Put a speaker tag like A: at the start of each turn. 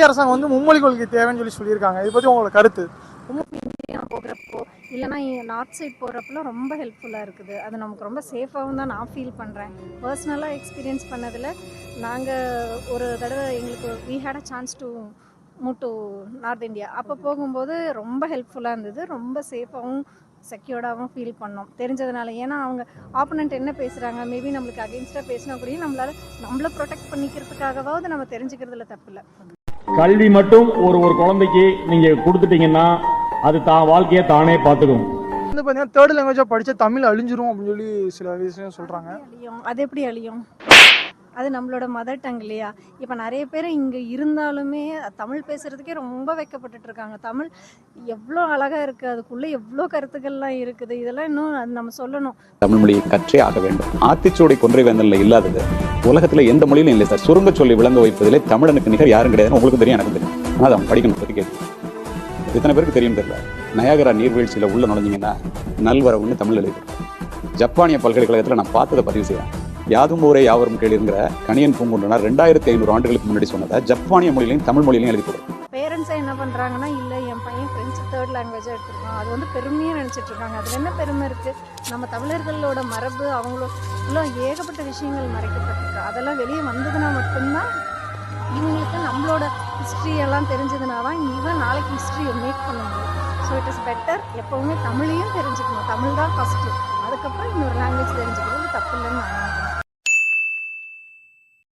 A: மத்திய அரசாங்கம் வந்து மும்மொழி கொள்கை தேவைன்னு சொல்லியிருக்காங்க. இதை பற்றி உங்களோட கருத்து?
B: போகிறப்போ இல்லைனா நார்த் சைட் போகிறப்பெல்லாம் ரொம்ப ஹெல்ப்ஃபுல்லாக இருக்குது. அது நமக்கு ரொம்ப சேஃபாகவும் தான் நான் ஃபீல் பண்ணுறேன். பர்சனலாக எக்ஸ்பீரியன்ஸ் பண்ணதில் நாங்கள் ஒரு தடவை எங்களுக்கு we had a chance to move to north India. அப்போ போகும்போது ரொம்ப ஹெல்ப்ஃபுல்லாக இருந்தது. ரொம்ப சேஃபாகவும் செக்யூர்டாகவும் ஃபீல் பண்ணோம் தெரிஞ்சதுனால. ஏன்னா அவங்க ஆப்போனண்ட் என்ன பேசுகிறாங்க, மேபி நம்மளுக்கு அகெயின்ஸ்டாக பேசினா கூட நம்மளை ப்ரொடெக்ட் பண்ணிக்கிறதுக்காகவாவது நம்ம தெரிஞ்சுக்கிறதுல தப்பு இல்லை.
C: கல்வி மட்டும் ஒரு குழந்தைக்கு நீங்கள் கொடுத்துட்டீங்கன்னா அது தான் வாழ்க்கையை தானே பார்த்துக்கும்.
A: வந்து பார்த்தீங்கன்னா தேர்ட் லாங்குவேஜாக படித்தா தமிழ் அழிஞ்சிரும் அப்படின்னு சொல்லி சில விஷயம் சொல்கிறாங்க.
B: அது எப்படி அழியும்? அது நம்மளோட மதர் டங் இல்லையா? இப்போ நிறைய பேர் இங்கே இருந்தாலுமே தமிழ் பேசுகிறதுக்கே ரொம்ப வெக்கப்பட்டுட்டு இருக்காங்க. தமிழ் எவ்வளோ அழகாக இருக்குது, அதுக்குள்ளே எவ்வளோ கருத்துக்கள்லாம் இருக்குது. இதெல்லாம் இன்னும் அது நம்ம சொல்லணும்.
D: தமிழ் மொழியை கற்றே ஆக வேண்டும். ஆத்திச்சூடி கொன்றை வேந்தனில் இல்லாதது உலகத்தில் எந்த மொழியிலும் இல்லை சார். சுருங்க சொல்லி விளங்க வைப்பதிலே தமிழனுக்கு நிகர் யாரும் கிடையாது. உங்களுக்கு தெரியும், எனக்கு தெரியும். ஆனால் அவன் படிக்கணும் பற்றி கேட்டு இத்தனை பேருக்கு தெரியும் தெரியல. நயாகரா நீர்வீழ்ச்சியில் உள்ள நுழைஞ்சிங்கன்னா நல்வரவுன்னு தமிழ் எழுதி. ஜப்பானிய பல்கலைக்கழகத்தில் நான் பார்த்ததை பதிவு செய்யறேன். யாதும் ஊரே யாவரும் கேளுங்கிற கணியன் பூங்குன்றனார் 2500 ஆண்டுகளுக்கு முன்னாடி சொன்னதை ஜப்பானிய மொழியிலையும் தமிழ் மொழியிலையும் எழுதி கொடுக்கும்.
B: பேரண்ட்ஸை என்ன பண்ணுறாங்கன்னா, இல்லை என் பையன் ஃப்ரெஞ்சு தேர்ட் லாங்குவேஜாக எடுத்துருக்கான், அது வந்து பெருமையாக நினச்சிட்டு இருக்காங்க. அதில் என்ன பெருமை இருக்குது? நம்ம தமிழர்களோட மரபு அவங்களோட ஏகப்பட்ட விஷயங்கள் மறைக்கப்பட்டிருக்கு. அதெல்லாம் வெளியே வந்ததுன்னா மட்டும்தான் இவங்களுக்கு நம்மளோட ஹிஸ்ட்ரியெல்லாம் தெரிஞ்சதுனா தான் இவன் நாளைக்கு ஹிஸ்ட்ரியை மேக் பண்ண முடியும். ஸோ இட் இஸ் பெட்டர் எப்போவுமே தமிழையும் தெரிஞ்சுக்கணும். தமிழ் தான் ஃபஸ்ட்டு, அதுக்கப்புறம் இன்னொரு லாங்குவேஜ் தெரிஞ்சுக்கிறது தப்பு இல்லைன்னு நான் நினைக்கிறேன்.